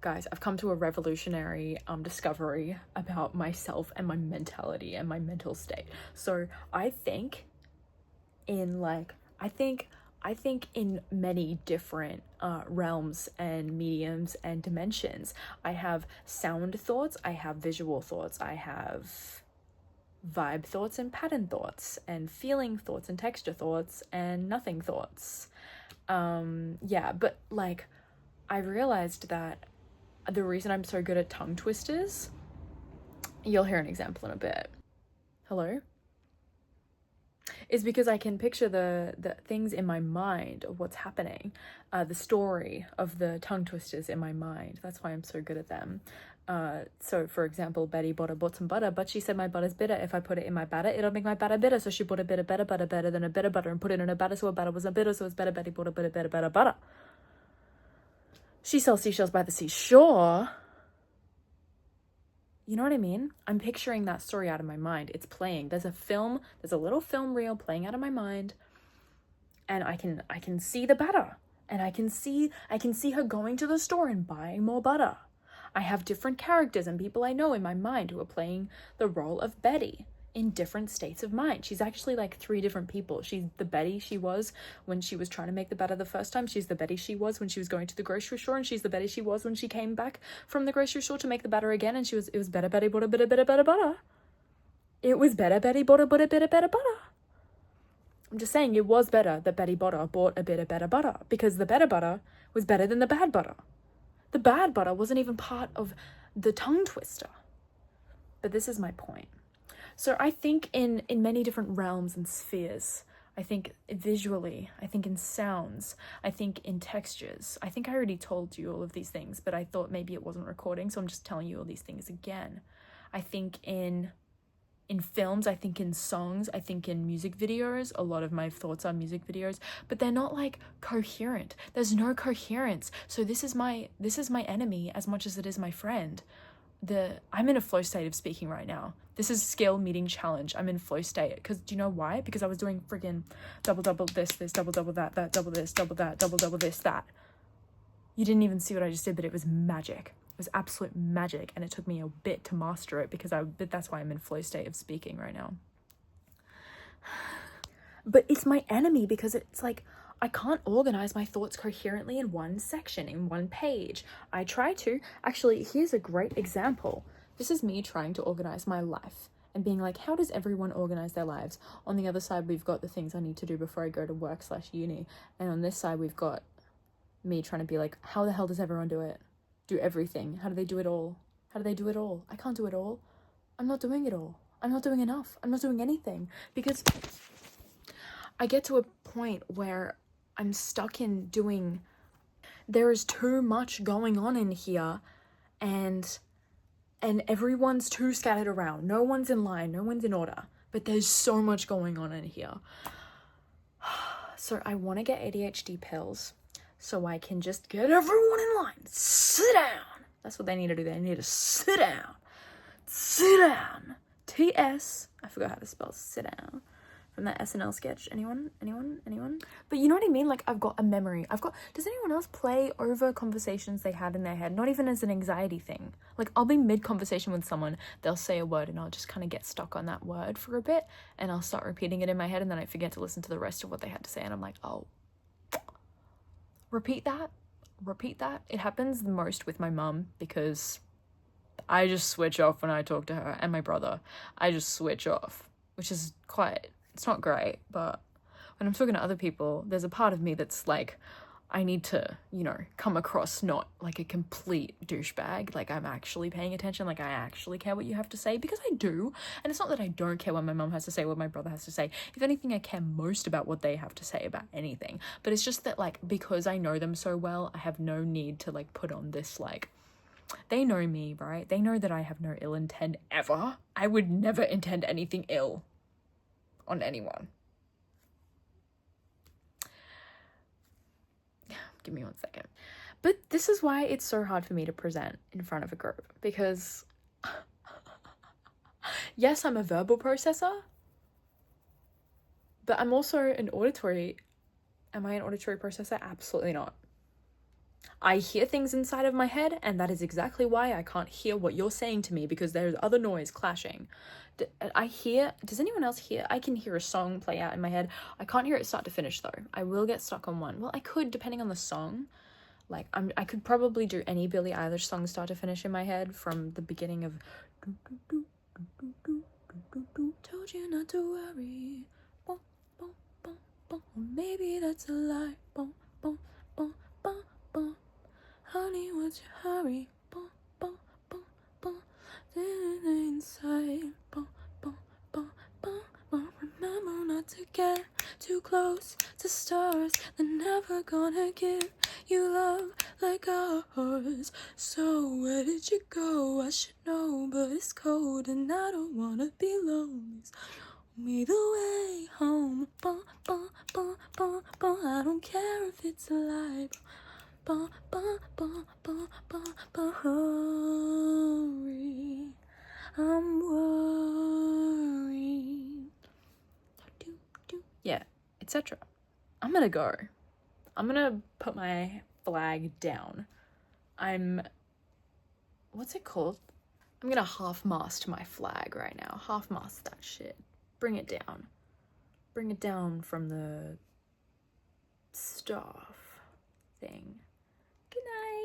guys, I've come to a revolutionary discovery about myself and my mentality and my mental state. So I think in many different realms and mediums and dimensions. I have sound thoughts, I have visual thoughts, I have vibe thoughts and pattern thoughts, and feeling thoughts and texture thoughts and nothing thoughts. But like, I realized that the reason I'm so good at tongue twisters, you'll hear an example in a bit. Hello? Is because I can picture the things in my mind of what's happening, the story of the tongue twisters in my mind. That's why I'm so good at them. So for example, Betty bought some butter, but she said my butter's bitter. If I put it in my batter, it'll make my batter bitter. So she bought a bitter better butter better than a bitter butter and put it in her batter, so her batter wasn't bitter, so it's better. Betty bought a bitter better better butter. She sells seashells by the seashore. You know what I mean? I'm picturing that story out of my mind. It's playing. There's a little film reel playing out of my mind, and I can see the butter, and I can see her going to the store and buying more butter. I have different characters and people I know in my mind who are playing the role of Betty in different states of mind. She's actually like 3 different people. She's the Betty she was when she was trying to make the batter the first time. She's the Betty she was when she was going to the grocery store, and she's the Betty she was when she came back from the grocery store to make the batter again, and it was better Betty bought a bit of better butter. It was better Betty bought a bit of better butter. I'm just saying it was better that Betty bought a bit of better butter, because the better butter was better than the bad butter. The bad butter wasn't even part of the tongue twister. But this is my point. So I think in many different realms and spheres. I think visually, I think in sounds, I think in textures. I think I already told you all of these things, but I thought maybe it wasn't recording, so I'm just telling you all these things again. I think in films, I think in songs, I think in music videos. A lot of my thoughts are music videos, but they're not like coherent. There's no coherence. So this is my enemy as much as it is my friend. I'm in a flow state of speaking right now. This is skill meeting challenge. I'm in flow state. Because do you know why? Because I was doing friggin' double this, double that, double this, double that, double this, that. You didn't even see what I just did, but it was magic. It was absolute magic, and it took me a bit to master it but that's why I'm in flow state of speaking right now. But it's my enemy because it's like, I can't organize my thoughts coherently in one section, in one page. I try to. Actually, here's a great example. This is me trying to organize my life and being like, how does everyone organize their lives? On the other side, we've got the things I need to do before I go to work/uni. And on this side, we've got me trying to be like, how the hell does everyone do it? Do everything. How do they do it all? How do they do it all? I can't do it all. I'm not doing it all. I'm not doing enough. I'm not doing anything. Because I get to a point where I'm stuck in doing, there is too much going on in here, and everyone's too scattered around. No one's in line, no one's in order, but there's so much going on in here. So I want to get ADHD pills so I can just get everyone in line. Sit down. That's what they need to do. They need to sit down. Sit down. TS. I forgot how to spell sit down. From that SNL sketch. Anyone? But you know what I mean? Like, I've got a memory. Does anyone else play over conversations they had in their head? Not even as an anxiety thing. Like, I'll be mid-conversation with someone, they'll say a word, and I'll just kind of get stuck on that word for a bit, and I'll start repeating it in my head, and then I forget to listen to the rest of what they had to say, and I'm like, oh. Repeat that. It happens the most with my mum, because I just switch off when I talk to her, and my brother. I just switch off, which is it's not great, but when I'm talking to other people, there's a part of me that's like, I need to, come across not like a complete douchebag, like I'm actually paying attention, like I actually care what you have to say, because I do. And it's not that I don't care what my mum has to say, what my brother has to say. If anything, I care most about what they have to say about anything. But it's just that, like, because I know them so well, I have no need to like put on this, like, they know me, right? They know that I have no ill intent ever. I would never intend anything ill on anyone. Give me 1 second. But this is why it's so hard for me to present in front of a group, because yes, I'm a verbal processor, but I'm also an auditory. Am I an auditory processor? Absolutely not. I hear things inside of my head, and that is exactly why I can't hear what you're saying to me, because there's other noise clashing. Does anyone else hear? I can hear a song play out in my head. I can't hear it start to finish though. I will get stuck on one. Well, I could, depending on the song. Like, I could probably do any Billie Eilish song start to finish in my head from the beginning of told you not to worry. Maybe that's a lie. Honey, what's your hurry? Inside. Remember not to get too close to stars. They're never gonna give you love like ours. So where did you go? I should know, but it's cold and I don't wanna be lonely. Show me the way home. I don't care if it's a lie. Hurry, I'm worried. Yeah, etc. I'm gonna go. I'm gonna put my flag down. What's it called? I'm gonna half-mast my flag right now. Half-mast that shit. Bring it down. Bring it down from the staff thing. Good night.